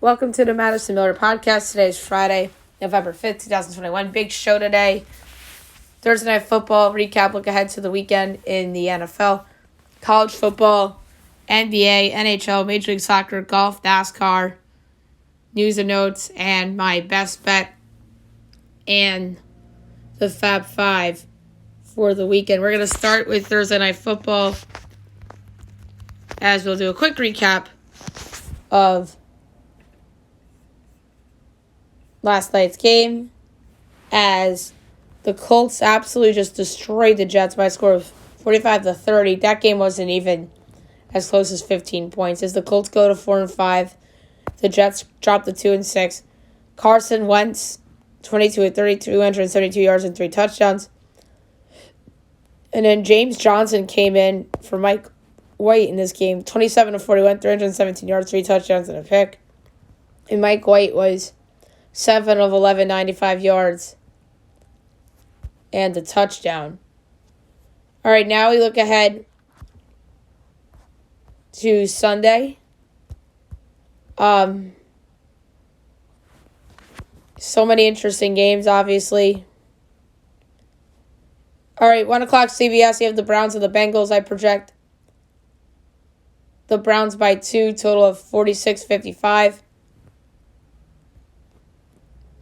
Welcome to the Madison Miller Podcast. Today is Friday, November 5th, 2021. Big show today. Thursday Night Football recap, look ahead to the weekend in the NFL. College football, NBA, NHL, Major League Soccer, golf, NASCAR, news and notes, and my best bet and the Fab Five for the weekend. We're going to start with Thursday Night Football as we'll do a quick recap of last night's game as the Colts absolutely just destroyed the Jets by a score of 45-30. That game wasn't even as close as 15 points. As the Colts go to 4-5, the Jets drop to 2-6. Carson Wentz, 22-30, 272 yards and 3 touchdowns. And then James Johnson came in for Mike White in this game, 27-41, 317 yards, 3 touchdowns and a pick. And Mike White was 7 of 11, 95 yards, and a touchdown. All right, now we look ahead to Sunday. So many interesting games, obviously. All right, 1 o'clock CBS, you have the Browns and the Bengals. I project the Browns by 2, total of 46-55.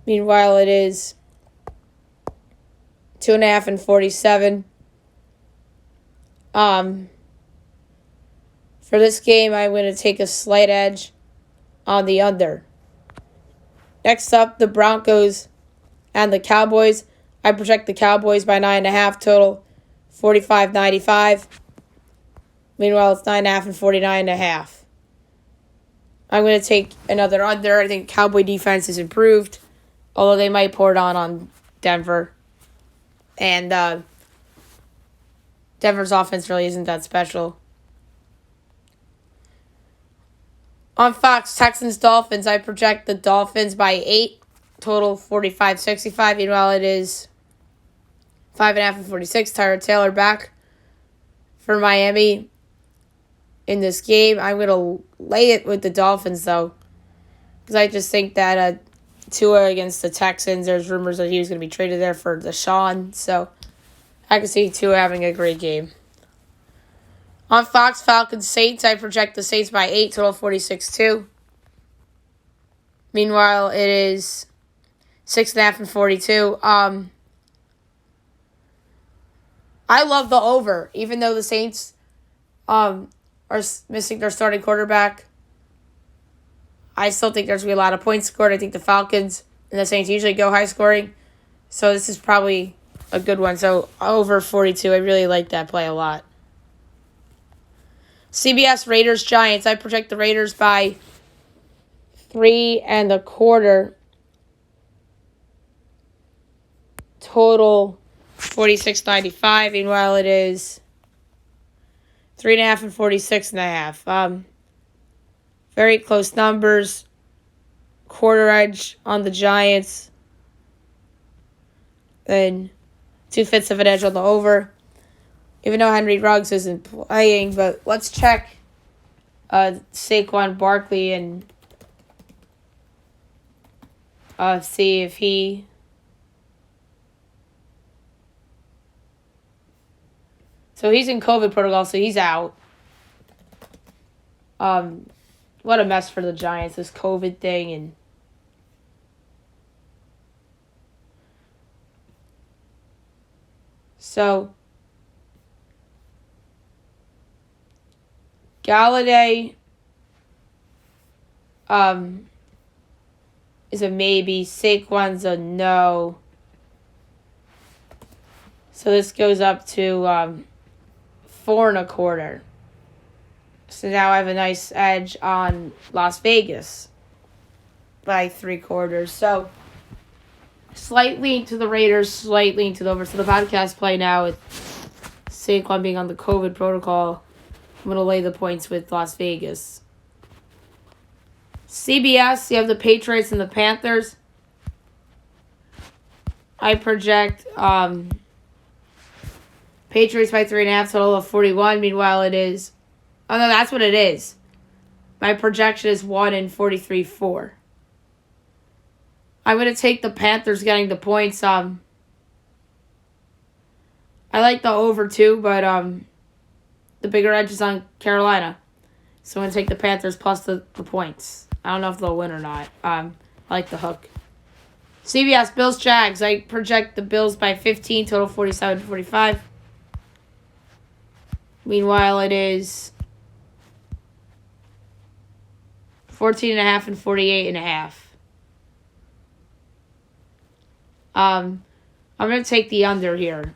Meanwhile, it is 2.5 and 47. For this game, I'm going to take a slight edge on the under. Next up, the Broncos and the Cowboys. I project the Cowboys by 9.5, total 45-95. Meanwhile, it's 9.5 and 49.5. I'm going to take another under. I think Cowboy defense is improved, although they might pour it on Denver. And Denver's offense really isn't that special. On Fox, Texans-Dolphins, I project the Dolphins by 8, total 45-65. Meanwhile, it is 5.5 and 46. Tyrod Taylor back for Miami in this game. I'm going to lay it with the Dolphins, though, because I just think that Tua against the Texans, there's rumors that he was going to be traded there for Deshaun, so I can see Tua having a great game. On Fox, Falcons-Saints, I project the Saints by 8, total 46-2. Meanwhile, it is 6.5 and 42. I love the over, even though the Saints are missing their starting quarterback. I still think there's going to be a lot of points scored. I think the Falcons and the Saints usually go high scoring. So this is probably a good one. So over 42, I really like that play a lot. CBS Raiders Giants. I project the Raiders by 3.25. Total 46-95. Meanwhile, it is 3.5 and 46.5. Very close numbers. Quarter edge on the Giants. And 2/5 of an edge on the over. Even though Henry Ruggs isn't playing, but let's check Saquon Barkley and see if he... So he's in COVID protocol, so he's out. What a mess for the Giants, this COVID thing. And so Galladay is a maybe. Saquon's a no. So this goes up to 4.25. So now I have a nice edge on Las Vegas by 3/4. So slight lean to the Raiders, slight lean to the over. So the podcast play now with Saquon being on the COVID protocol. I'm going to lay the points with Las Vegas. CBS, you have the Patriots and the Panthers. I project Patriots by 3.5, total of 41. Meanwhile, it is... Oh, no, that's what it is. My projection is 1-43-4. I'm going to take the Panthers getting the points. I like the over too, but the bigger edge is on Carolina. So I'm going to take the Panthers plus the points. I don't know if they'll win or not. I like the hook. CBS, Bills, Jags. I project the Bills by 15, total 47-45. Meanwhile, it is 14.5 and 48.5. I'm going to take the under here.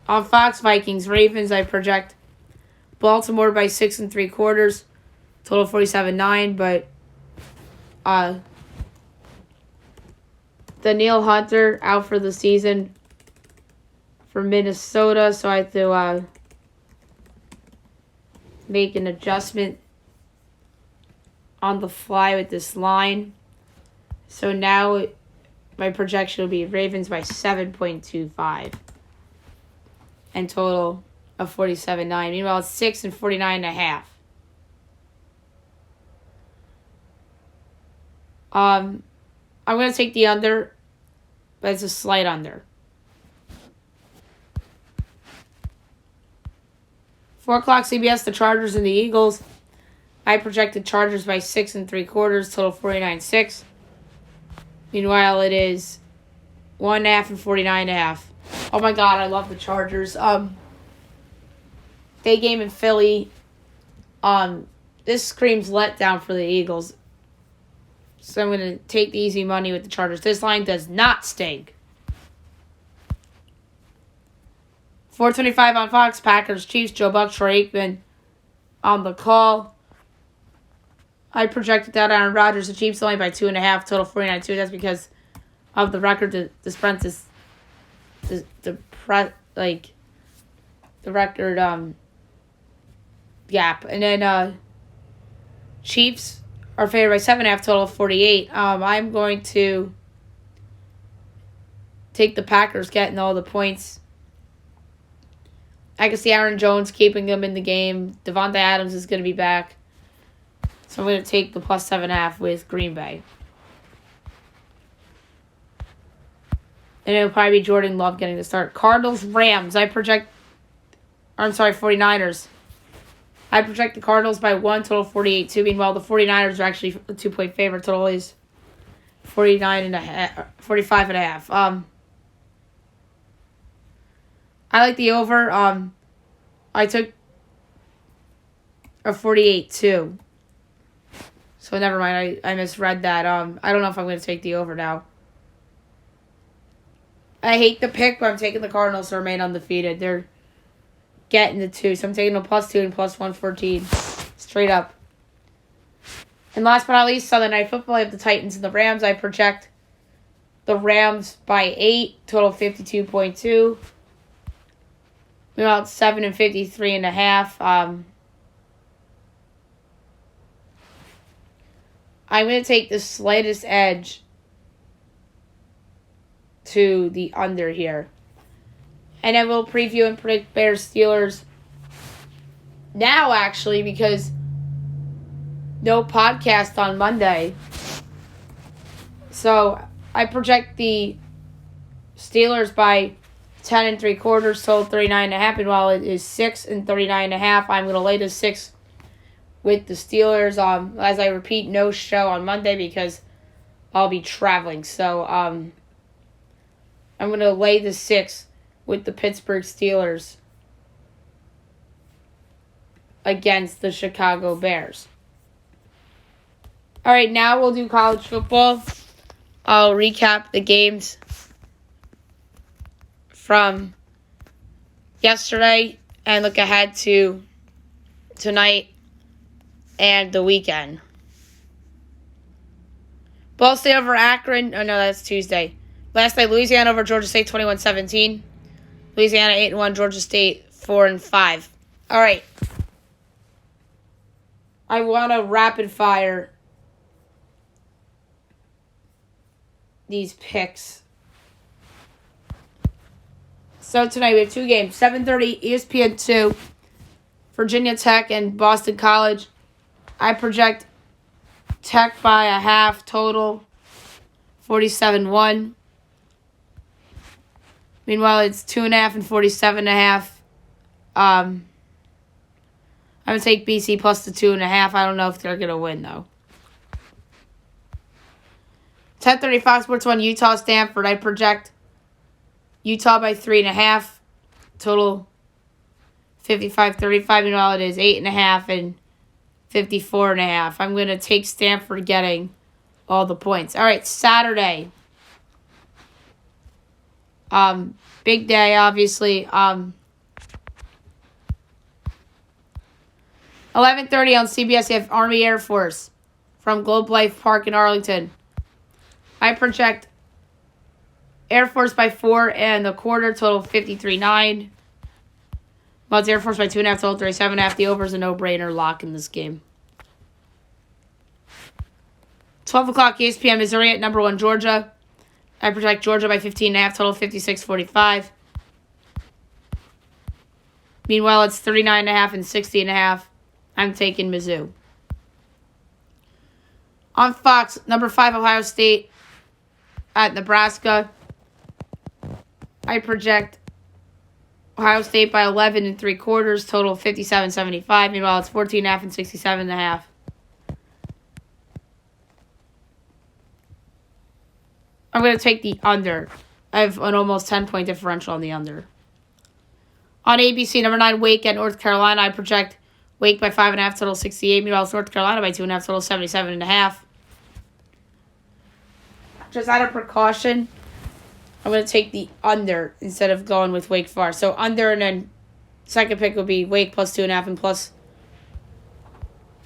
On Fox, Vikings, Ravens, I project Baltimore by 6 3/4, total 47-9, but Danielle Hunter out for the season for Minnesota, so I have to make an adjustment on the fly with this line. So now my projection will be Ravens by 7.25 and total of 47-9. Meanwhile, it's 6 and 49.5. I'm going to take the under, but it's a slight under. 4 o'clock CBS, the Chargers and the Eagles. I projected Chargers by 6 3/4, total 49-6. Meanwhile, it is 1.5 and 49.5. Oh my God, I love the Chargers. Day game in Philly. This screams letdown for the Eagles. So I'm going to take the easy money with the Chargers. This line does not stink. 4:25 on Fox, Packers, Chiefs, Joe Buck, Troy Aikman on the call. I projected that Aaron Rodgers, the Chiefs only by 2.5, total 49-2. That's because of the record. The spread is the record gap. And then Chiefs are favored by 7.5, total of 48. I'm going to take the Packers getting all the points. I can see Aaron Jones keeping them in the game. Devontae Adams is going to be back. So I'm going to take the plus 7.5 with Green Bay. And it'll probably be Jordan Love getting the start. Cardinals, Rams. 49ers. I project the Cardinals by 1, total 48-2. Meanwhile, the 49ers are actually a 2-point favorite. Total is 45.5. I like the over. I took a 48-2. So never mind. I misread that. I don't know if I'm going to take the over now. I hate the pick, but I'm taking the Cardinals to remain undefeated. They're getting the 2. So I'm taking a +2 and plus 114. Straight up. And last but not least, Sunday Night Football. I have the Titans and the Rams. I project the Rams by 8. Total 52.2. We're about 7 and 53.5. I'm going to take the slightest edge to the under here. And I will preview and predict Bears Steelers now, actually, because no podcast on Monday. So I project the Steelers by 10 3/4, total 39.5. And while it is 6 and 39.5, I'm going to lay the 6 with the Steelers. As I repeat, no show on Monday because I'll be traveling. So I'm going to lay the 6 with the Pittsburgh Steelers against the Chicago Bears. All right, now we'll do college football. I'll recap the games from yesterday and look ahead to tonight and the weekend. Ball State over Akron. Oh, no, that's Tuesday. Last night, Louisiana over Georgia State 21-17. Louisiana 8-1, Georgia State 4-5. All right. I want to rapid fire these picks. So tonight we have 2 games. 7:30 ESPN 2. Virginia Tech and Boston College. I project Tech by a half total, 47-1. Meanwhile, it's 2.5 and 47.5. I'm going to take BC plus the 2.5. I don't know if they're going to win, though. 10:30 Fox Sports 1, Utah, Stanford. I project Utah by 3.5. Total 55-35. Meanwhile, it is 8.5 and 54.5. I'm going to take Stanford getting all the points. All right, Saturday. Big day, obviously. 11:30 on CBS, you have Army Air Force from Globe Life Park in Arlington. I project Air Force by 4.25, total 53-9. Well, it's Air Force by 2.5, total 37.5. The over is a no-brainer lock in this game. 12 o'clock ESPN, Missouri at number 1, Georgia. I project Georgia by 15.5, total 56-45. Meanwhile, it's 39.5 and 60.5. I'm taking Mizzou. On Fox, number 5, Ohio State at Nebraska. I project Ohio State by 11.75, total 57-75. Meanwhile, it's 14.5 and 67.5. I'm going to take the under. I have an almost 10-point differential on the under. On ABC, number 9, Wake at North Carolina. I project Wake by 5.5, total 68. Meanwhile, it's North Carolina by 2.5, total 77.5. Just out of precaution, I'm going to take the under instead of going with Wake Forest. So under, and then second pick would be Wake plus 2.5 and plus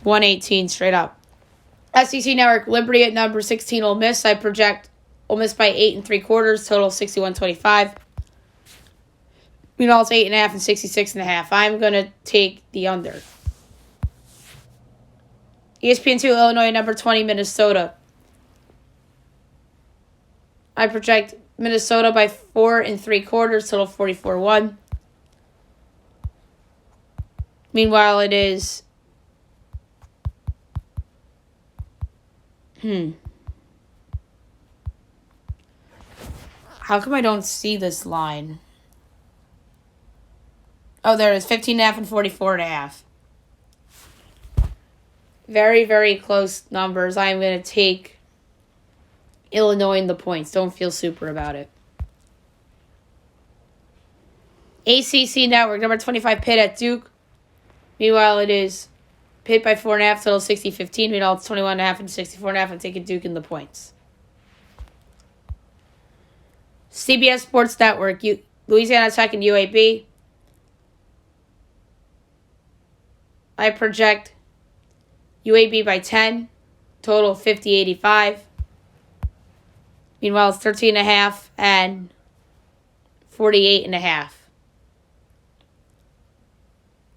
118 straight up. SEC Network, Liberty at number 16, Ole Miss. I project Ole Miss by 8.75, total 61-25. Meanwhile, it's 8.5 and 66.5. I'm going to take the under. ESPN 2, Illinois, number 20, Minnesota. I project Minnesota by 4.75, total 44-1. Meanwhile, it is... How come I don't see this line? Oh, there it is. 15.5 and 44.5. Very, very close numbers. I am going to take Illinois in the points. Don't feel super about it. ACC Network, number 25, Pitt at Duke. Meanwhile, it is Pitt by 4.5, total 60-15. Meanwhile, it's 21.5 and 64.5. I'm taking Duke in the points. CBS Sports Network, Louisiana Tech and UAB. I project UAB by 10, total 50-85. Meanwhile, it's 13.5 and 48.5.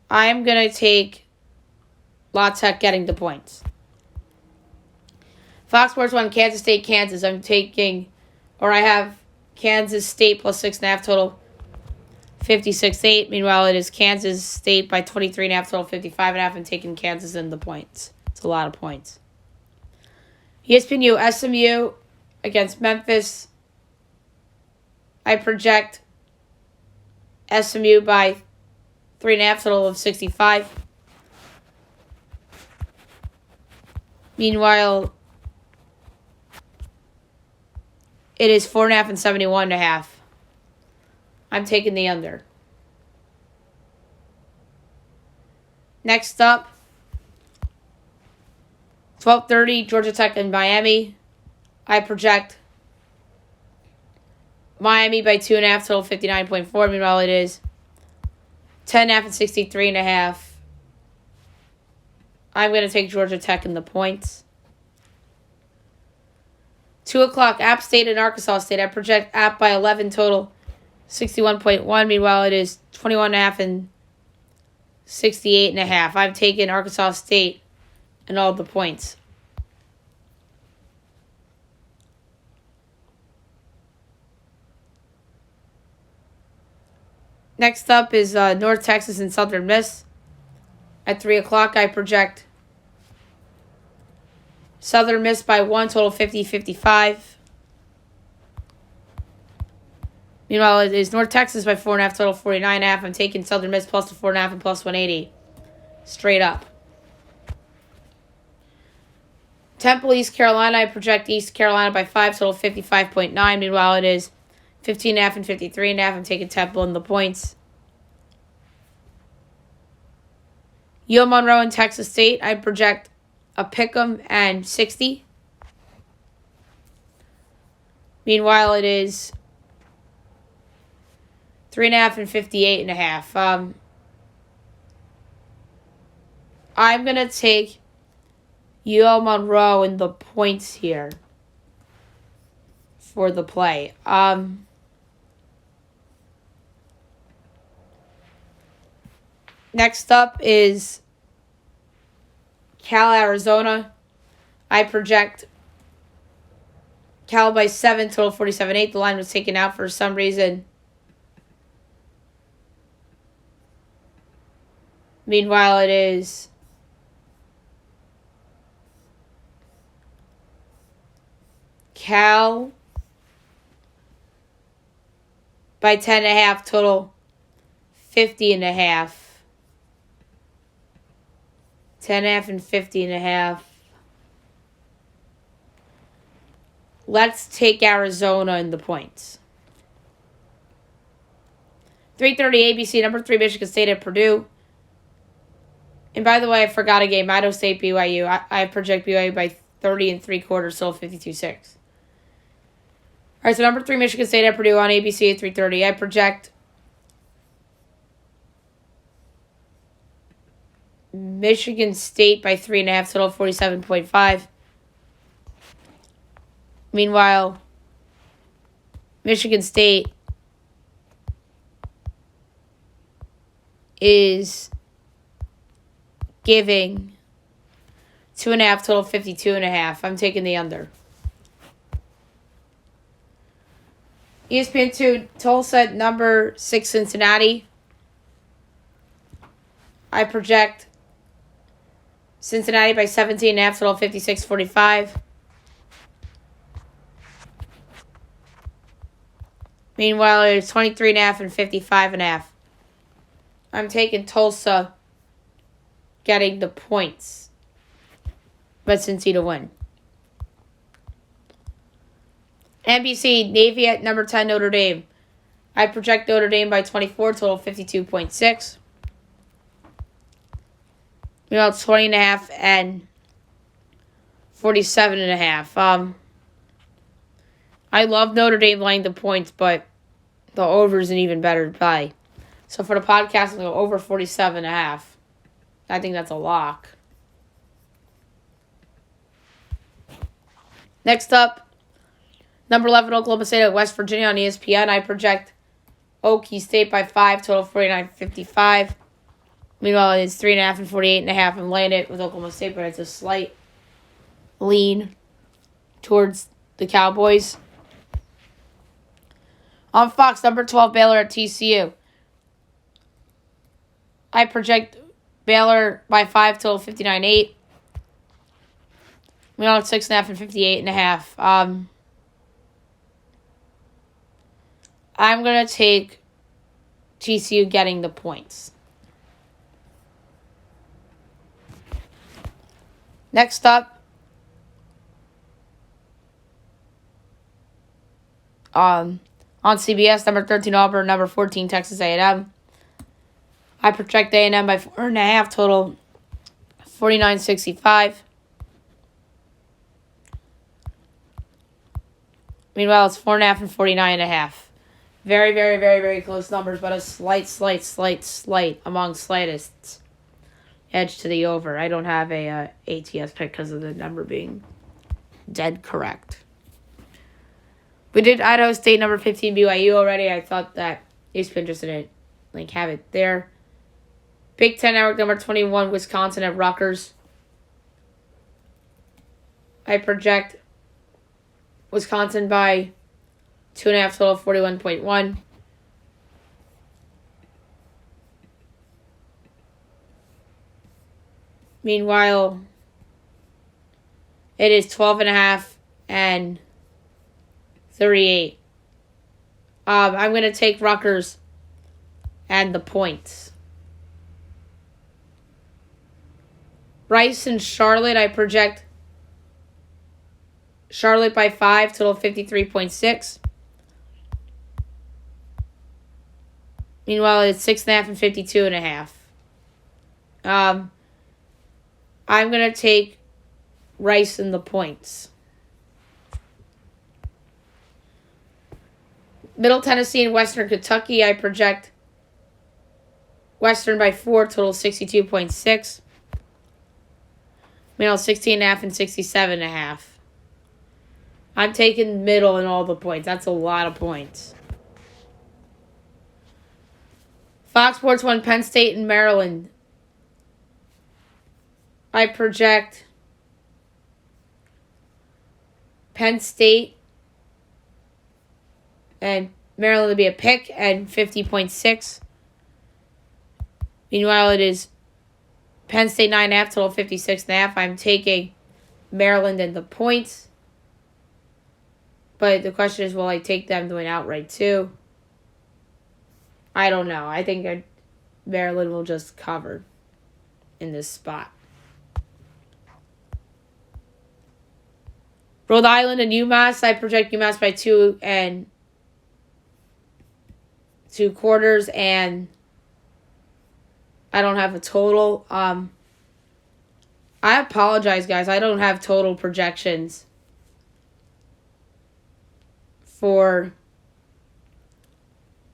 I'm going to take La Tech getting the points. Fox Sports 1, Kansas State, Kansas. I have Kansas State plus 6.5, total 56-8. Meanwhile, it is Kansas State by 23.5, total 55.5. I'm taking Kansas in the points. It's a lot of points. ESPN SMU against Memphis. I project SMU by 3.5, total of 65. Meanwhile, it is 4.5 and 71.5. I'm taking the under. Next up, 12:30, Georgia Tech and Miami. I project Miami by 2.5, total 59.4. Meanwhile, it is 10.5 and 63.5. I'm going to take Georgia Tech in the points. 2 o'clock, App State and Arkansas State. I project App by 11, total 61.1. Meanwhile, it is 21.5 and 68.5. I've taken Arkansas State and all the points. Next up is North Texas and Southern Miss. At 3 o'clock, I project Southern Miss by 1, total 50-55. Meanwhile, it is North Texas by 4.5, total 49.5. I'm taking Southern Miss plus the 4.5 and plus 180. Straight up. Temple, East Carolina, I project East Carolina by 5, total 55.9. Meanwhile, it is 15.5 and 53.5. I'm taking Temple in the points. UL Monroe and Texas State, I project a pick'em and 60. Meanwhile, it is 3.5 and 58.5. I'm going to take UL Monroe in the points here for the play. Next up is Cal, Arizona. I project Cal by 7, total 47.8. The line was taken out for some reason. Meanwhile, it is Cal by 10.5, total 50.5. 10.5 and 50.5. Let's take Arizona in the points. 3:30 ABC, number 3 Michigan State at Purdue. And by the way, I forgot a game. Idaho State BYU. I project BYU by 30.75, so 52.6. All right, so number 3 Michigan State at Purdue on ABC at 3:30. I project Michigan State by 3.5, total 47.5. Meanwhile, Michigan State is giving 2.5, total 52.5. I'm taking the under. ESPN2, Tulsa, number 6 Cincinnati. I project Cincinnati by 17.5, total 56.45. Meanwhile, it's 23.5 and 55.5. I'm taking Tulsa getting the points, but Cincy to win. NBC, Navy at number 10, Notre Dame. I project Notre Dame by 24, total 52.6. Meanwhile, it's 20.5 and 47.5. I love Notre Dame laying the points, but the over is an even better play. So for the podcast, I'm going to go over 47.5. I think that's a lock. Next up, number 11, Oklahoma State at West Virginia on ESPN. I project Okie State by 5, total 49.55. Meanwhile, it's 3.5 and 48.5. I'm laying it with Oklahoma State, but it's a slight lean towards the Cowboys. On Fox, number 12, Baylor at TCU. I project Baylor by 5, total 59.8. Meanwhile, it's 6.5 and 58.5. I'm going to take TCU getting the points. Next up, on CBS, number 13 Auburn, number 14 Texas A&M. I project A&M by 4.5, total 49.65. Meanwhile, it's 4.5 and 49.5. Very, very, very, very close numbers, but a slight among slightest edge to the over. I don't have a ATS pick because of the number being dead correct. We did Idaho State number 15 BYU already. I thought that you'd be interested in it. Have it there. Big Ten Network number 21 Wisconsin at Rutgers. I project Wisconsin by 2.5, total 41.1. Meanwhile, it is 12.5 and 38. I'm going to take Rutgers and the points. Rice and Charlotte, I project Charlotte by 5, total 53.6. Meanwhile, it's 6.5 and 52.5. I'm going to take Rice and the points. Middle Tennessee and Western Kentucky, I project Western by 4, total 62.6. Middle 16.5 and 67.5. I'm taking middle in all the points. That's a lot of points. Fox Sports 1, Penn State and Maryland. I project Penn State and Maryland to be a pick and 50.6. Meanwhile, it is Penn State 9.5, total 56.5. I'm taking Maryland and the points. But the question is, will I take them to win outright too? I don't know. I think Maryland will just cover in this spot. Rhode Island and Umass. I project Umass by 2 and 2/4, and I don't have a total. I apologize, guys. I don't have total projections for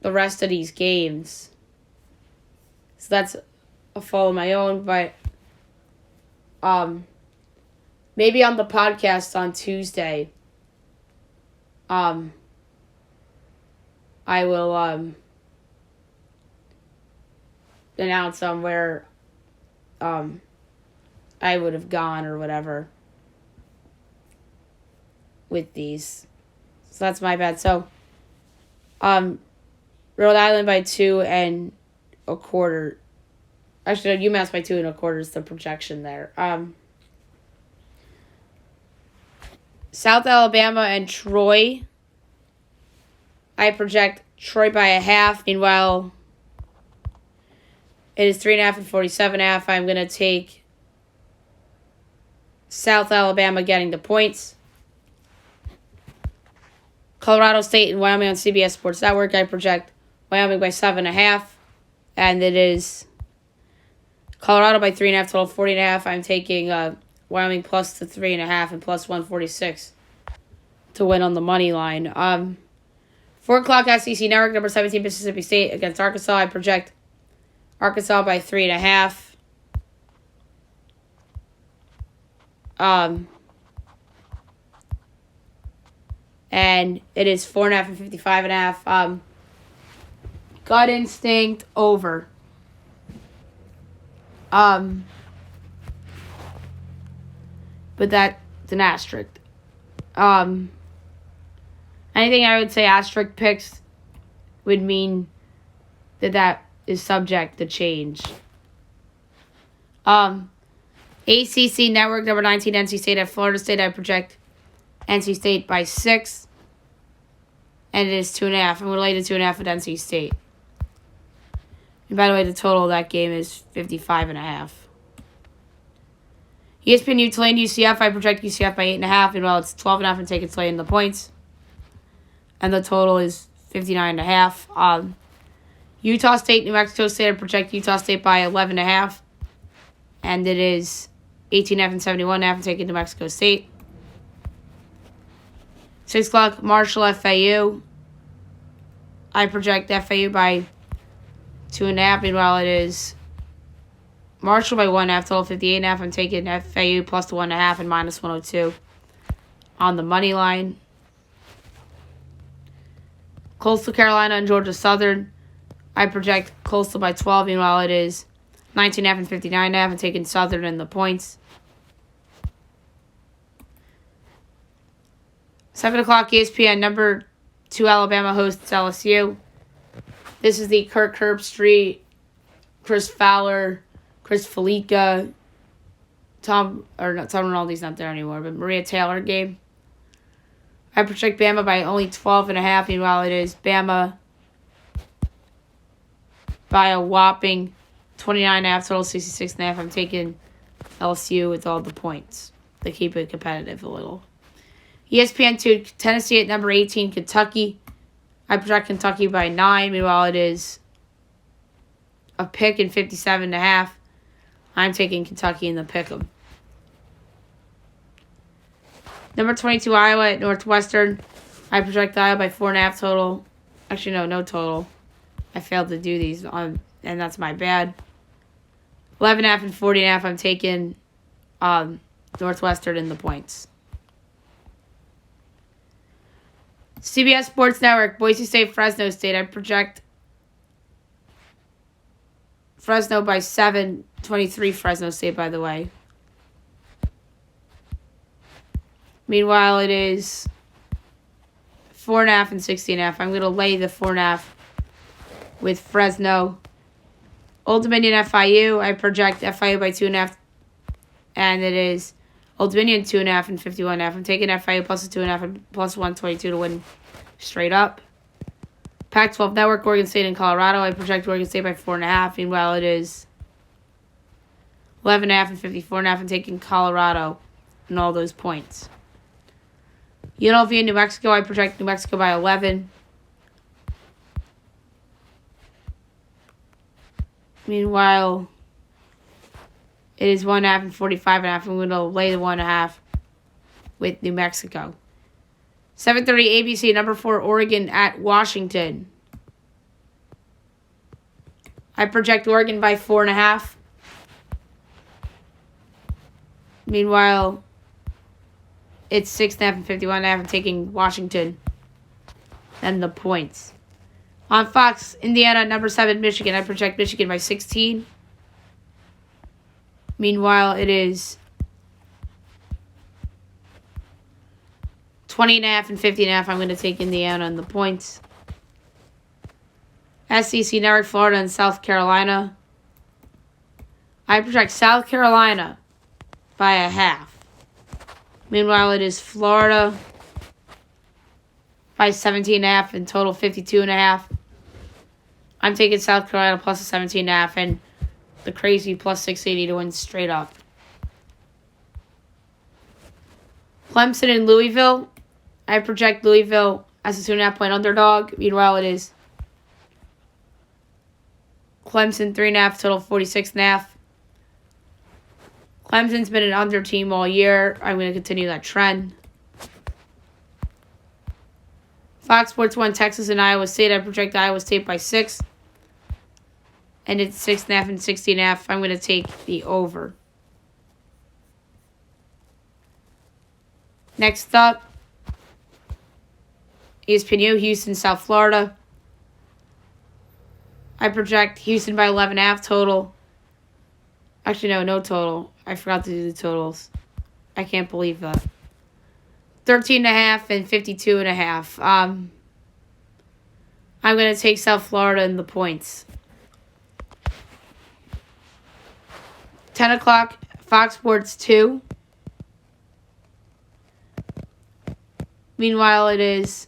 the rest of these games. So that's a fault of my own, but maybe on the podcast on Tuesday, I will announce on where I would have gone or whatever with these. So that's my bad. So Rhode Island by 2 and 1/4. Actually, no, UMass by 2 and 1/4 is the projection there. South Alabama and Troy. I project Troy by 1/2. Meanwhile, it is 3.5 and 47.5. I'm going to take South Alabama getting the points. Colorado State and Wyoming on CBS Sports Network. I project Wyoming by 7.5. And it is Colorado by 3.5, total 40.5. I'm taking Wyoming plus the 3.5 and plus 146 to win on the money line. 4 o'clock SEC Network, number 17 Mississippi State against Arkansas. I project Arkansas by 3.5. And it is 4.5 and 55.5. Gut instinct over. But that's an asterisk. Anything I would say asterisk picks would mean that is subject to change. ACC Network, number 19, NC State at Florida State. I project NC State by 6. And it is 2.5. I'm related to 2.5 with NC State. And by the way, the total of that game is 55.5. ESPN Tulane UCF. I project UCF by 8.5. And it's 12.5 and taking Tulane in the points. And the total is 59.5. Utah State, New Mexico State. I project Utah State by 11.5. And it is 18.5 and 71.5 and taking New Mexico State. 6 o'clock, Marshall FAU. I project FAU by 2.5. Meanwhile, it is Marshall by 1.5, total 58.5. I'm taking FAU plus the 1.5 and minus 102 on the money line. Coastal Carolina and Georgia Southern. I project Coastal by 12. Meanwhile, it is 19.5 and 59.5. I'm taking Southern in the points. 7 o'clock ESPN, number 2 Alabama hosts LSU. This is the Kirk Herbstreit, Chris Fowler, Chris Felica Tom Rinaldi's not there anymore, but Maria Taylor game. I project Bama by only 12.5. Meanwhile, it is Bama by a whopping 29.5, total 66.5. I'm taking LSU with all the points. They keep it competitive a little. ESPN2, Tennessee at number 18, Kentucky. I project Kentucky by 9. Meanwhile, it is a pick in 57.5. I'm taking Kentucky in the pick'em. Number 22, Iowa at Northwestern. I project Iowa by 4.5 total. Actually, no total. I failed to do these, and that's my bad. 11.5 and 40.5. I'm taking Northwestern in the points. CBS Sports Network, Boise State, Fresno State. I project Fresno by 7. 23 Fresno State, by the way. Meanwhile, it is 4.5 and 60.5. I'm going to lay the 4.5 with Fresno. Old Dominion FIU. I project FIU by 2.5. And it is Old Dominion 2.5 and 51.5. I'm taking FIU plus a 2.5 and plus 122 to win straight up. Pac-12 Network, Oregon State and Colorado. I project Oregon State by 4.5. Meanwhile, it is 11.5 and 54.5. I'm taking Colorado and all those points. UNLV in New Mexico. I project New Mexico by 11. Meanwhile, it is 1.5 and 45.5. I'm going to lay the 1.5 with New Mexico. 7:30 ABC, number 4, Oregon at Washington. I project Oregon by 4.5. Meanwhile, it's 6.5 and 51.5. I'm taking Washington and the points. On Fox, Indiana, number 7, Michigan. I project Michigan by 16. Meanwhile, it is 20.5 and 50.5. I'm going to take Indiana and the points. SEC Network, Florida and South Carolina. I project South Carolina by a half. Meanwhile, it is Florida by 17.5 and total 52.5. I'm taking South Carolina plus a 17.5 and the crazy plus 680 to win straight up. Clemson and Louisville. I project Louisville as a 2.5 point underdog. Meanwhile, it is Clemson 3.5, total 46.5. Clemson's been an under team all year. I'm going to continue that trend. Fox Sports 1, Texas and Iowa State. I project Iowa State by 6. And it's 6.5 and 60.5. I'm going to take the over. Next up, ESPN, Houston, South Florida. I project Houston by 11.5 total. Actually, no total. I forgot to do the totals. I can't believe that. 13.5 and 52.5. I'm going to take South Florida in the points. 10 o'clock, Fox Sports 2. Meanwhile, it is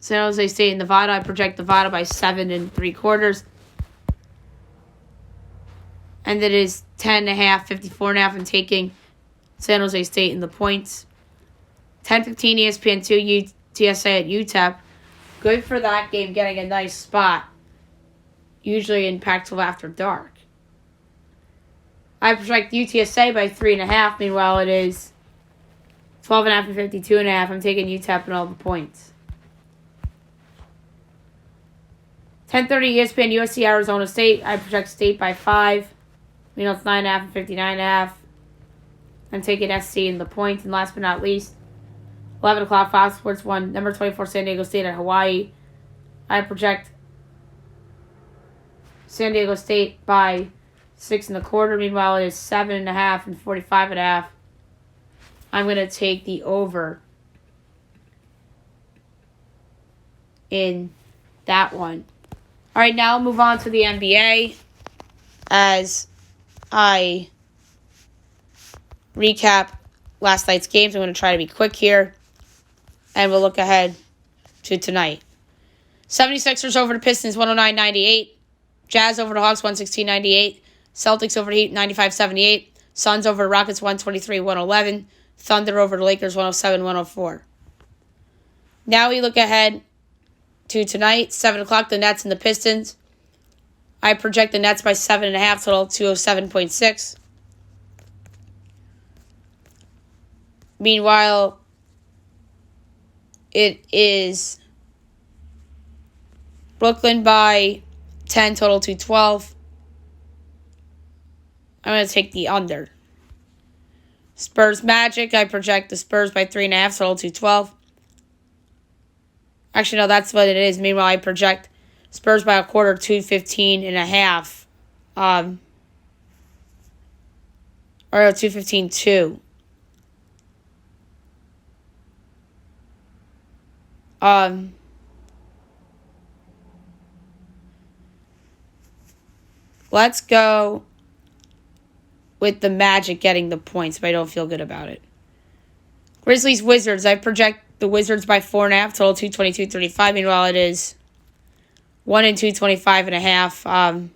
San Jose State and Nevada. I project Nevada by 7 3/4. And it is 10.5, 54.5. I'm taking San Jose State in the points. 10:15 ESPN2, UTSA at UTEP. Good for that game, getting a nice spot. Usually in Pac-12 after dark. I project UTSA by 3.5. Meanwhile, it is 12.5 and 52.5. I'm taking UTEP and all the points. 10:30 ESPN, USC, Arizona State. I project State by 5. Meanwhile, it's 9.5 and 59.5. I'm taking SC in the points. And last but not least, 11 o'clock, Fox Sports 1, number 24, San Diego State at Hawaii. I project San Diego State by 6.25. Meanwhile, it is 7.5 and 45.5. I'm going to take the over in that one. All right, now I'll move on to the NBA as I recap last night's games. I'm going to try to be quick here. And we'll look ahead to tonight. 76ers over the Pistons, 109-98. Jazz over the Hawks, 116-98. Celtics over the Heat, 95-78. Suns over the Rockets, 123-111. Thunder over the Lakers, 107-104. Now we look ahead to tonight, 7 o'clock, the Nets and the Pistons. I project the Nets by 7.5, total 207.6. Meanwhile, it is Brooklyn by 10, total 212. I'm going to take the under. Spurs Magic, I project the Spurs by 3.5, total 212. Actually, no, that's what it is. Meanwhile, I project Spurs by a quarter, 215.5. Or 215.2. Let's go with the Magic getting the points, but I don't feel good about it. Grizzlies Wizards. I project the Wizards by 4.5, total 222.35. Meanwhile, it is 1 and 225.5.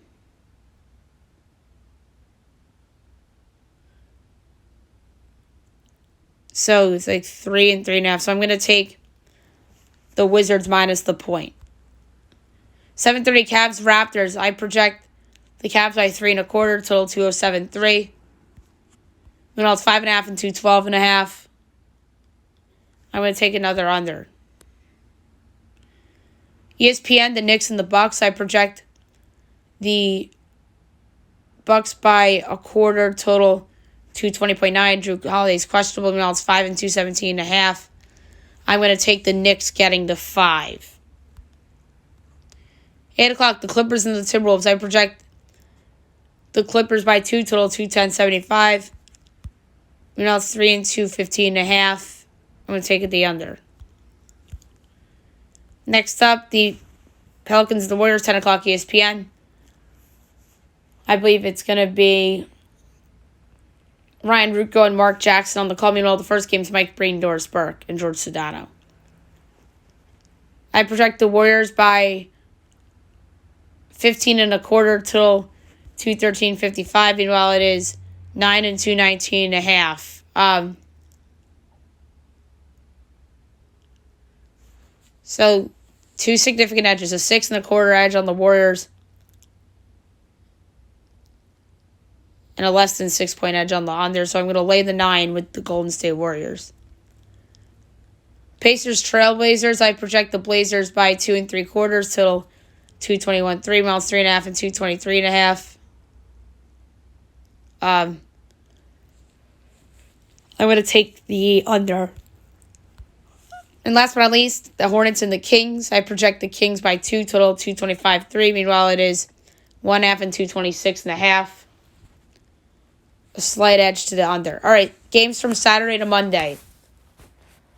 So it's like 3 and 3.5. So I'm going to take the Wizards minus the point. 7:30 Cavs Raptors. I project the Cavs by 3.25, total 207.3. Meanwhile, it's 5.5 and 212.5. I'm going to take another under. ESPN, the Knicks and the Bucks. I project the Bucks by a quarter, total 220.9. Drew Holiday's questionable. Meanwhile, it's 5 and 217.5. I'm going to take the Knicks getting the 5. 8 o'clock, the Clippers and the Timberwolves. I project the Clippers by 2, total 210.75. Meanwhile, it's 3 and 215.5. I'm going to take it the under. Next up, the Pelicans and the Warriors, 10 o'clock ESPN. I believe it's going to be Ryan Ruocco and Mark Jackson on the call. Meanwhile, the first game is Mike Breen, Doris Burke, and George Sedano. I project the Warriors by 15.25 till 213.55. Meanwhile, it is 9 and 219.5. So, two significant edges. A 6.25 edge on the Warriors. And a less than 6-point edge on the under. So I'm going to lay the 9 with the Golden State Warriors. Pacers Trailblazers. I project the Blazers by 2.75 till 221.3. Miles 3.5 and 223.5. I'm going to take the under. And last but not least, the Hornets and the Kings. I project the Kings by 2, total 225.3. Meanwhile, it is 1.5 and 226.5. A slight edge to the under. All right, games from Saturday to Monday.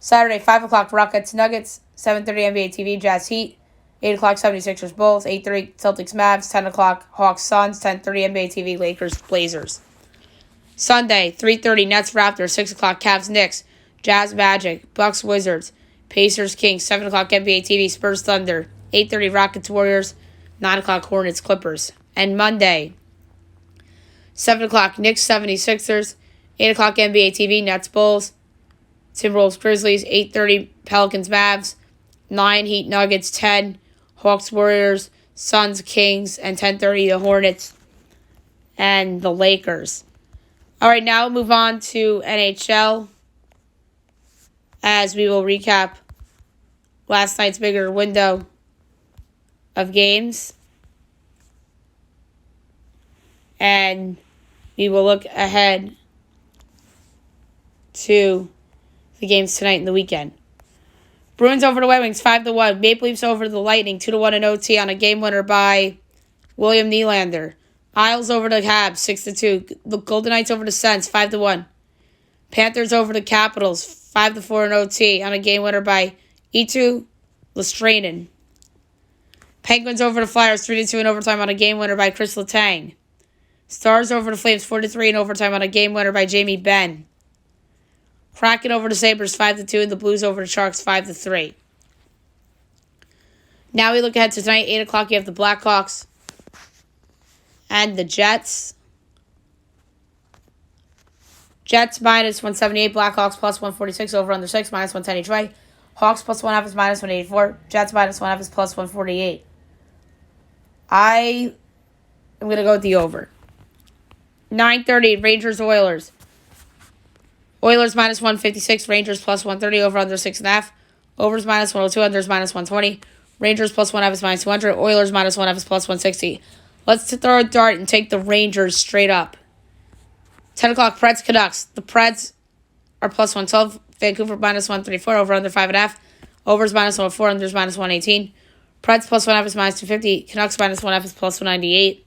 Saturday, 5 o'clock, Rockets Nuggets. 7:30 NBA TV, Jazz Heat. 8 o'clock, 76ers Bulls. 8:30 Celtics Mavs. 10 o'clock, Hawks Suns. 10:30 NBA TV, Lakers Blazers. Sunday, 3:30 Nets Raptors. 6 o'clock, Cavs Knicks. Jazz Magic. Bucks Wizards. Pacers Kings. 7 o'clock NBA TV, Spurs Thunder. 8:30 Rockets Warriors. 9 o'clock Hornets Clippers. And Monday, 7 o'clock Knicks 76ers. 8 o'clock NBA TV, Nets Bulls. Timberwolves Grizzlies. 8:30 Pelicans Mavs. 9 Heat Nuggets. 10 Hawks Warriors. Suns Kings. And 10:30 the Hornets and the Lakers. All right, now we'll move on to NHL as we will recap last night's bigger window of games. And we will look ahead to the games tonight and the weekend. Bruins over the Red Wings, 5-1. Maple Leafs over the Lightning, 2-1 in OT on a game winner by William Nylander. Isles over the Habs, 6-2. The Golden Knights over the Sens, 5-1. Panthers over the Capitals, 5-4 in OT on a game winner by Eetu Luostarinen. Penguins over the Flyers, 3-2 in overtime on a game winner by Chris Letang. Stars over the Flames, 4-3 in overtime on a game winner by Jamie Benn. Kraken over the Sabres 5-2, and the Blues over the Sharks 5-3. Now we look ahead to tonight, 8 o'clock. You have the Blackhawks and the Jets. Jets minus 178, Blackhawks plus 146, over under 6, minus 110 each way. Hawks plus 1.5 is minus 184. Jets minus 1.5 is plus 148. I am going to go with the over. 9:30, Rangers Oilers. Oilers minus 156, Rangers plus 130, over under 6.5. Overs minus 102, unders minus 120. Rangers plus 1.5 is minus 200. Oilers minus 1.5 is plus 160. Let's throw a dart and take the Rangers straight up. 10 o'clock, Preds Canucks. The Preds are plus 112. Vancouver minus 134, over under 5.5. Overs minus 104, unders minus 118. Preds plus 1.5 is minus 250. Canucks minus 1.5 is plus 198.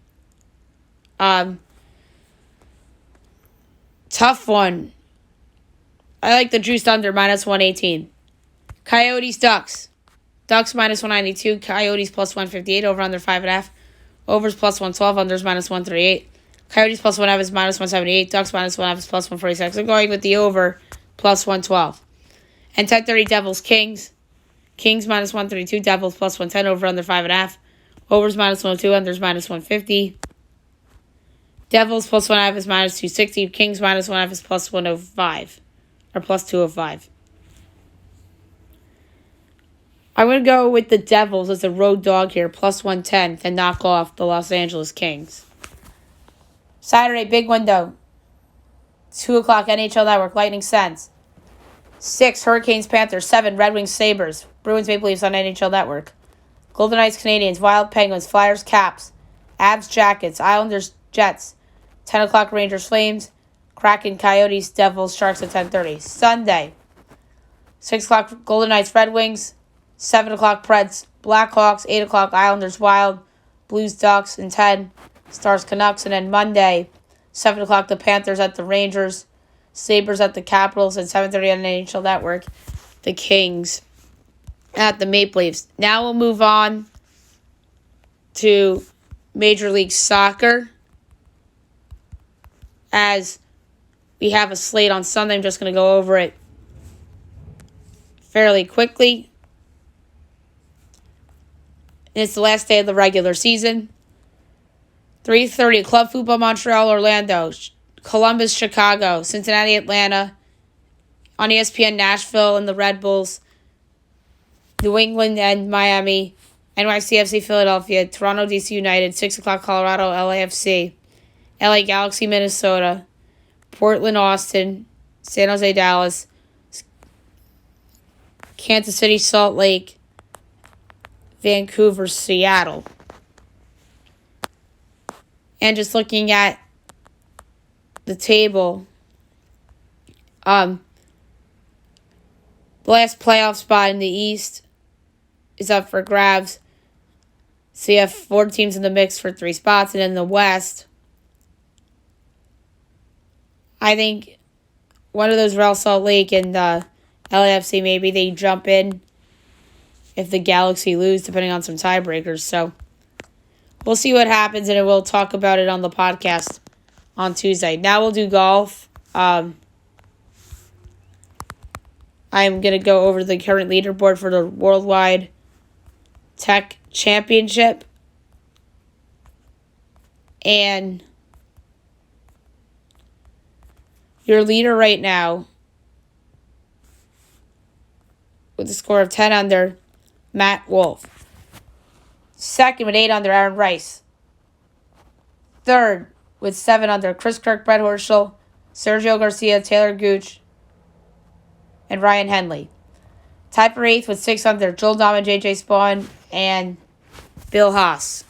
Tough one. I like the juiced under, minus 118. Coyotes Ducks. Ducks minus 192. Coyotes plus 158, over under 5.5. Overs plus 112, unders minus 138. Coyotes plus 1.5 is minus 178. Ducks minus 1.5 is plus 146. I'm going with the over, plus 112. And 10:30, Devils Kings. Kings minus 132. Devils plus 110, over under 5.5. Overs minus 102. Unders minus 150. Devils plus 1.5 is minus 260. Kings minus 1.5 is plus 105. Or plus 205. I'm going to go with the Devils as a road dog here, plus 110, to knock off the Los Angeles Kings. Saturday, big window. 2 o'clock, NHL Network, Lightning Sens. 6, Hurricanes Panthers. 7, Red Wings Sabres. Bruins Maple Leafs on NHL Network. Golden Knights Canadians. Wild Penguins. Flyers Caps. Avs Jackets. Islanders Jets. 10 o'clock, Rangers Flames. Kraken Coyotes. Devils Sharks at 10:30. Sunday, 6 o'clock, Golden Knights Red Wings. 7 o'clock, Preds Blackhawks. 8 o'clock, Islanders Wild. Blues Ducks. And 10, Stars Canucks. And then Monday, 7 o'clock, the Panthers at the Rangers. Sabres at the Capitals. And 7:30 on the NHL Network, the Kings at the Maple Leafs. Now we'll move on to Major League Soccer, as we have a slate on Sunday. I'm just going to go over it fairly quickly. And it's the last day of the regular season. 3:30, Club Football Montreal, Orlando. Columbus, Chicago. Cincinnati, Atlanta. On ESPN, Nashville and the Red Bulls. New England and Miami. NYCFC, Philadelphia. Toronto, DC United. 6 o'clock, Colorado, LAFC. LA Galaxy, Minnesota. Portland, Austin. San Jose, Dallas. Kansas City, Salt Lake. Vancouver, Seattle. And just looking at the table, the last playoff spot in the East is up for grabs. So you have 4 teams in the mix for 3 spots. And in the West, I think one of those, Real Salt Lake and LAFC, maybe they jump in if the Galaxy lose, depending on some tiebreakers. So we'll see what happens, and we'll talk about it on the podcast on Tuesday. Now we'll do golf. I'm going to go over the current leaderboard for the Worldwide Tech Championship. And your leader right now, with a score of 10 under, Matt Wolf. Second with 8 under, Aaron Rice. Third with 7 under, Chris Kirk, Brett Horschel, Sergio Garcia, Taylor Gooch, and Ryan Henley. Tied for 8th with 6 under, Joel Dahman, J.J. Spawn, and Bill Haas.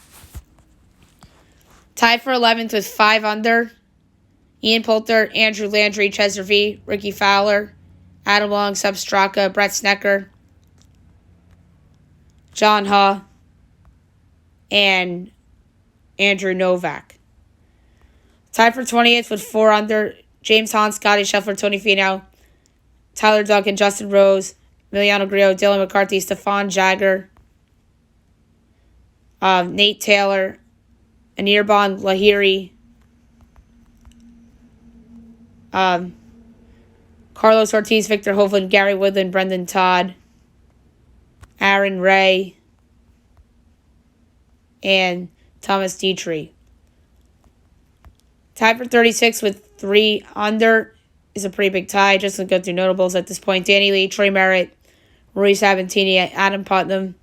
Tied for 11th with 5 under, Ian Poulter, Andrew Landry, Chester V, Ricky Fowler, Adam Long, Seb Straka, Brett Snecker, John Haw, and Andrew Novak. Tied for 20th with 4 under, James Hahn, Scotty Scheffler, Tony Finau, Tyler Duncan, Justin Rose, Emiliano Grillo, Dylan McCarthy, Stephon Jagger, Nate Taylor, Anirban Lahiri, Carlos Ortiz, Victor Hovland, Gary Woodland, Brendan Todd, Aaron Ray, and Thomas Dietrich. Tied for 36 with 3 under is a pretty big tie. Just to go through notables at this point. Danny Lee, Troy Merritt, Rory Sabatini, Adam Putnam,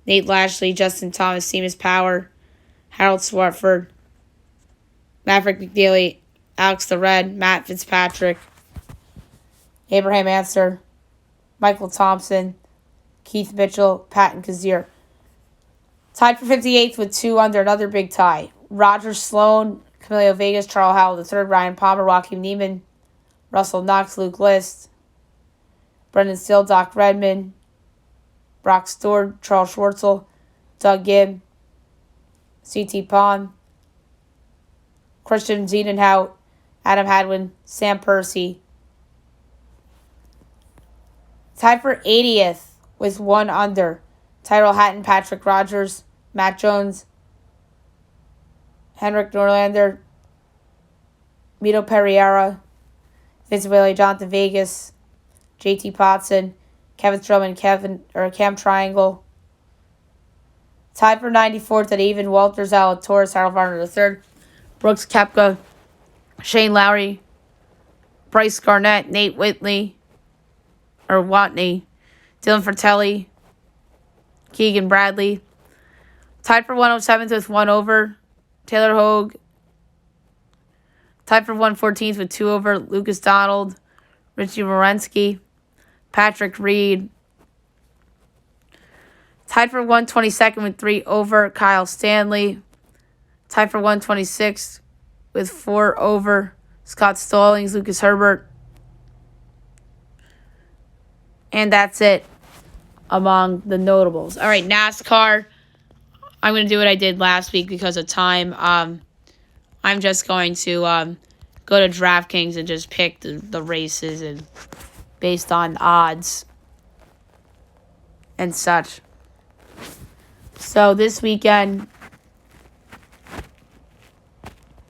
Nate Lashley, Justin Thomas, Seamus Power, Harold Swartford, Maverick McNeely, Alex the Red, Matt Fitzpatrick, Abraham Anser, Michael Thompson, Keith Mitchell, Patton Kazir. Tied for 58th with 2 under, another big tie. Roger Sloan, Camilo Vegas, Charles Howell III, Ryan Palmer, Joaquin Neiman, Russell Knox, Luke List, Brendan Steele, Doc Redmond, Brock Stewart, Charles Schwartzel, Doug Gibb, C.T. Pond, Christian Ziedenhout, Adam Hadwin, Sam Percy. Tied for 80th with 1 under. Tyrell Hatton, Patrick Rogers, Matt Jones, Henrik Norlander, Mito Pereira, Vince Whaley, Jonathan Vegas, JT Potson, Kevin Stroman, Cam Triangle. Tied for 94th at even, Walter Zalatoris, Harold Varner III, Brooks Koepka, Shane Lowry, Bryce Garnett, Nate Watney, Dylan Fratelli, Keegan Bradley. Tied for 107th with 1 over, Taylor Hogue. Tied for 114th with 2 over, Lucas Donald, Richie Morensky, Patrick Reed. Tied for 122nd with 3 over, Kyle Stanley. Tied for 126th with 4 over, Scott Stallings, Lucas Herbert. And that's it among the notables. All right, NASCAR. I'm going to do what I did last week because of time. I'm just going to go to DraftKings and just pick the races and based on odds and such. So this weekend,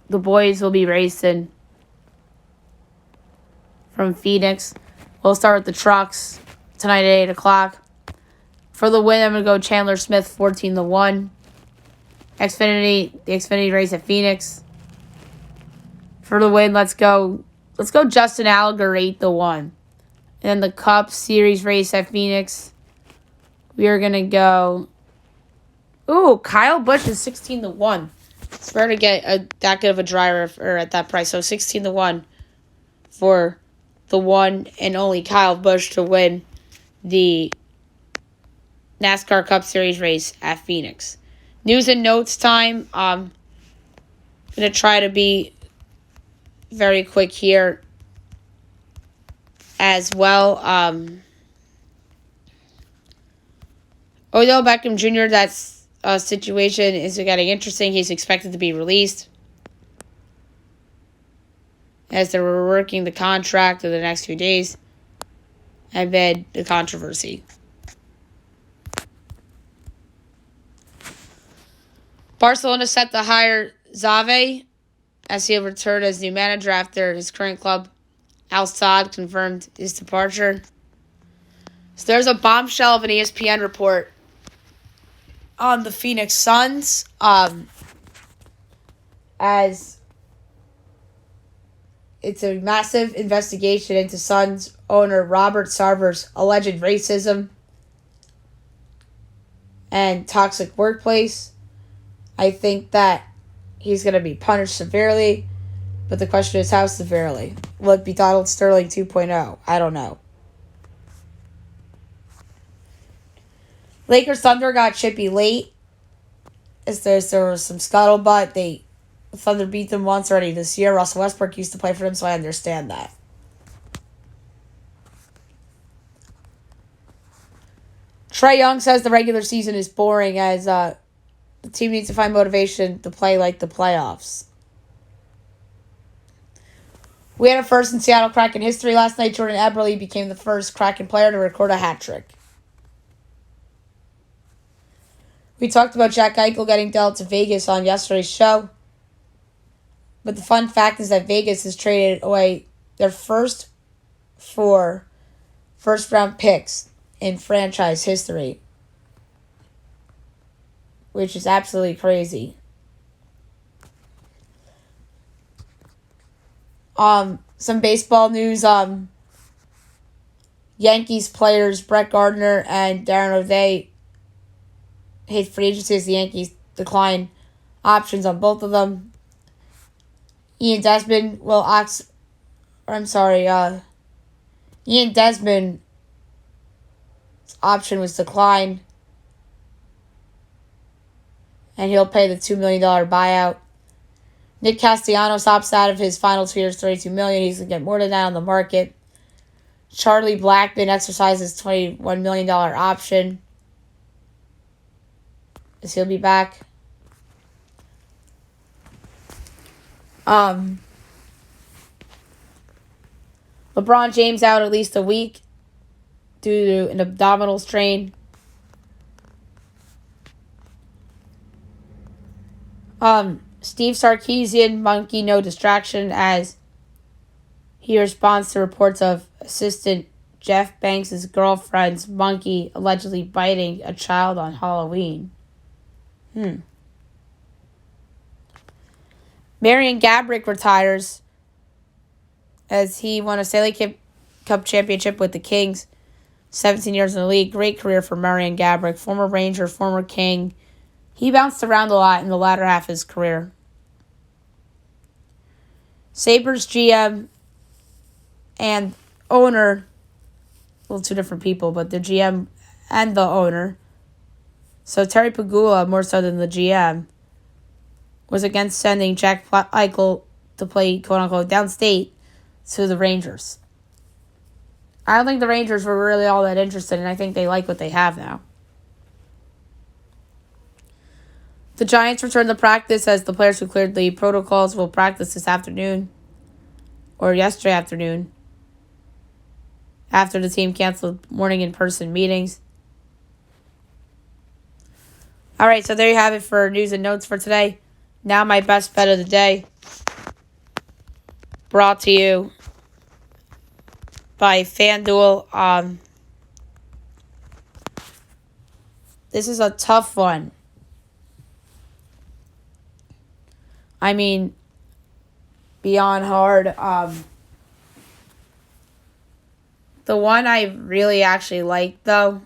the boys will be racing from Phoenix. We'll start with the trucks tonight at 8 o'clock. For the win, I'm going to go Chandler Smith 14-1. The Xfinity race at Phoenix. For the win, let's go Justin Allgaier 8-1. And then the Cup Series race at Phoenix, we are going to go... Ooh, Kyle Busch is 16-1. It's rare to get that good of a driver at that price. So 16-1 for the one and only Kyle Busch to win the NASCAR Cup Series race at Phoenix. News and notes time. I'm going to try to be very quick here as well. Odell Beckham Jr., that's situation is getting interesting. He's expected to be released as they're working the contract in the next few days amid the controversy. Barcelona set to hire Xavi as he'll return as new manager after his current club, Al Sadd, confirmed his departure. So there's a bombshell of an ESPN report on the Phoenix Suns, as it's a massive investigation into Suns owner Robert Sarver's alleged racism and toxic workplace. I think that he's going to be punished severely, but the question is how severely. Will it be Donald Sterling 2.0? I don't know. Lakers Thunder got chippy late. As there was some scuttlebutt. Thunder beat them once already this year. Russell Westbrook used to play for them, so I understand that. Trae Young says the regular season is boring as the team needs to find motivation to play like the playoffs. We had a first in Seattle Kraken history last night. Jordan Eberle became the first Kraken player to record a hat trick. We talked about Jack Eichel getting dealt to Vegas on yesterday's show. But the fun fact is that Vegas has traded away their first for first-round picks in franchise history, which is absolutely crazy. Some baseball news. Yankees players Brett Gardner and Darren Rhode hit free agency as the Yankees decline options on both of them. Ian Desmond's option was declined, and he'll pay the $2 million buyout. Nick Castellanos opts out of his final 2 years, $32 million. He's going to get more than that on the market. Charlie Blackmon exercises $21 million option, as he'll be back. LeBron James out at least a week due to an abdominal strain. Steve Sarkisian, monkey no distraction, as he responds to reports of assistant Jeff Banks' girlfriend's monkey allegedly biting a child on Halloween. Marian Gaborik retires as he won a Stanley Cup championship with the Kings. 17 years in the league. Great career for Marian Gaborik. Former Ranger, former King. He bounced around a lot in the latter half of his career. Sabres GM and owner, well, two different people, but the GM and the owner. So Terry Pegula, more so than the GM, was against sending Jack Eichel to play, quote-unquote, downstate to the Rangers. I don't think the Rangers were really all that interested, and I think they like what they have now. The Giants return to practice as the players who cleared the protocols will practice this afternoon, or yesterday afternoon, after the team canceled morning in-person meetings. All right, so there you have it for news and notes for today. Now my best bet of the day, brought to you by FanDuel. This is a tough one. I mean, beyond hard. The one I really actually like, though,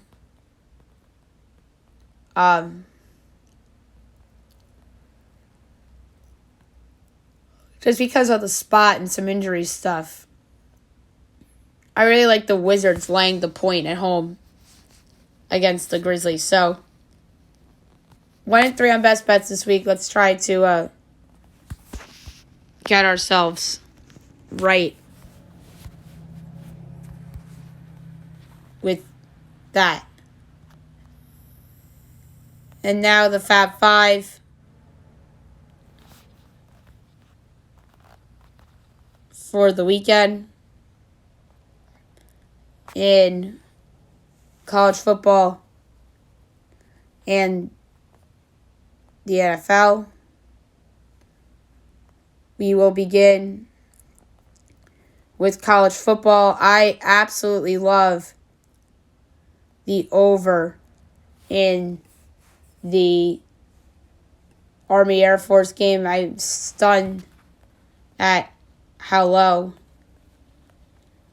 just because of the spot and some injury stuff, I really like the Wizards laying the point at home against the Grizzlies. So, 1-3 on best bets this week. Let's try to get ourselves right with that. And now the Fab Five for the weekend in college football and the NFL. We will begin with college football. I absolutely love the over in the Army Air Force game. I'm stunned at how low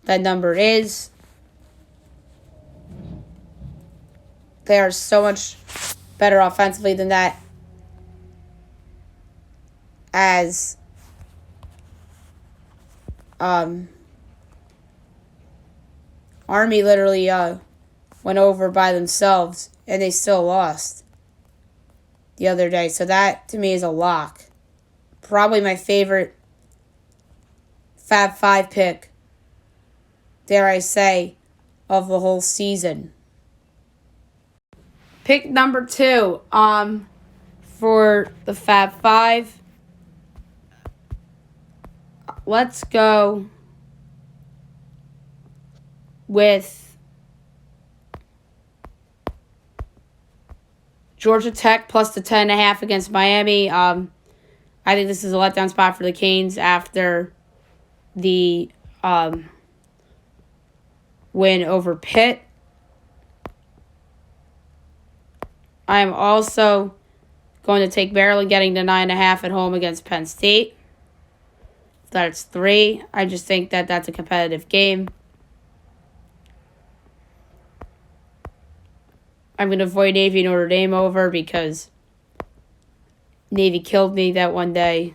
that number is. They are so much better offensively than that, as Army literally went over by themselves, and they still lost the other day. So that, to me, is a lock. Probably my favorite Fab Five pick, dare I say, of the whole season. Pick number 2 for the Fab Five. Let's go with Georgia Tech plus the 10.5 against Miami. I think this is a letdown spot for the Canes after the win over Pitt. I am also going to take Maryland getting to 9.5 at home against Penn State. That's 3. I just think that that's a competitive game. I'm going to avoid Navy Notre Dame over because Navy killed me that one day.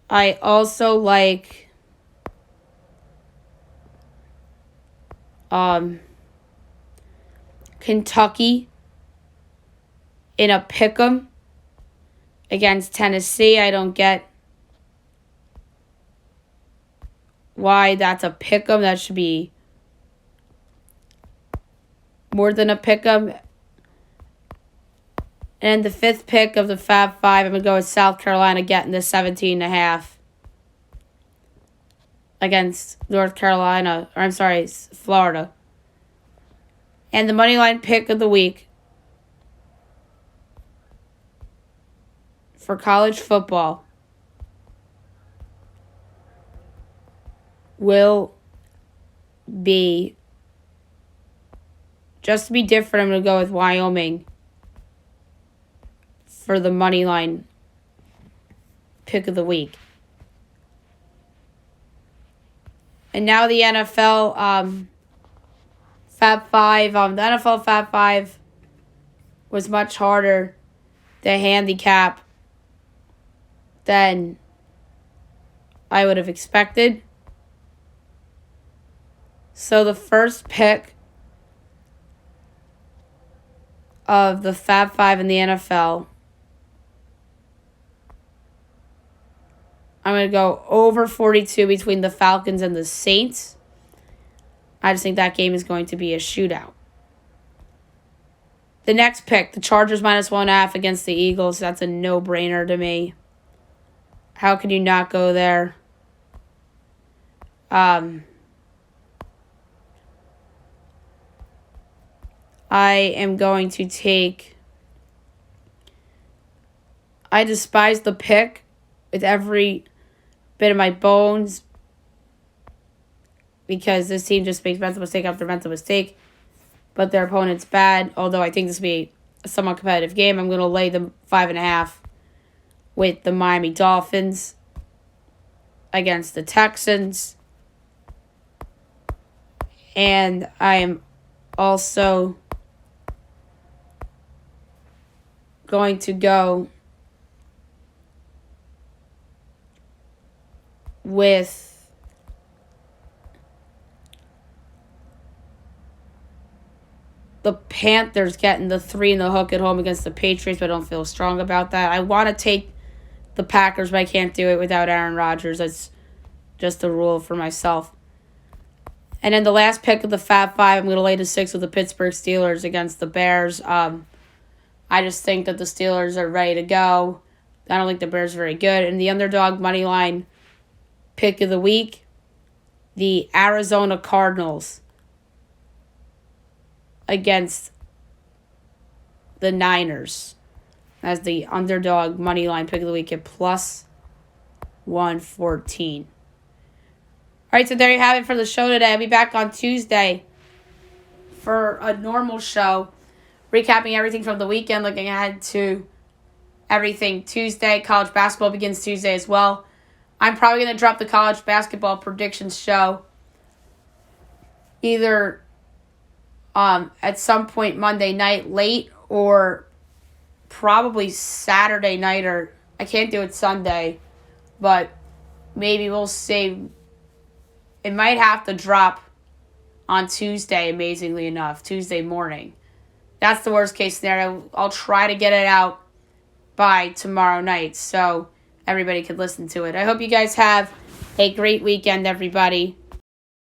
I also like Kentucky in a pick'em against Tennessee. I don't get why that's a pick'em. That should be more than a pick'em. And the 5th pick of the Fab 5, I'm going to go with South Carolina getting the 17.5 against Florida. And the moneyline pick of the week for college football will be, just to be different, I'm going to go with Wyoming for the moneyline pick of the week. And now the NFL Fab 5. The NFL Fab 5 was much harder to handicap than I would have expected. So the first pick of the Fab 5 in the NFL, I'm going to go over 42 between the Falcons and the Saints. I just think that game is going to be a shootout. The next pick, the Chargers -1.5 against the Eagles. That's a no-brainer to me. How can you not go there? I am going to take... I despise the pick with every bit of my bones because this team just makes mental mistake after mental mistake, but their opponent's bad. Although I think this will be a somewhat competitive game, I'm going to lay the 5.5 with the Miami Dolphins against the Texans. And I am also going to go with the Panthers getting the 3 in the hook at home against the Patriots, but I don't feel strong about that. I want to take the Packers, but I can't do it without Aaron Rodgers. That's just a rule for myself. And then the last pick of the Fab 5, I'm going to lay the 6 with the Pittsburgh Steelers against the Bears. I just think that the Steelers are ready to go. I don't think the Bears are very good. And the underdog money line pick of the week, the Arizona Cardinals against the Niners as the underdog money line pick of the week at +114. All right, so there you have it for the show today. I'll be back on Tuesday for a normal show, recapping everything from the weekend, looking ahead to everything Tuesday. College basketball begins Tuesday as well. I'm probably going to drop the college basketball predictions show either at some point Monday night late or probably Saturday night, or I can't do it Sunday, but maybe we'll see. It might have to drop on Tuesday, amazingly enough, Tuesday morning. That's the worst case scenario. I'll try to get it out by tomorrow night so everybody could listen to it. I hope you guys have a great weekend, everybody.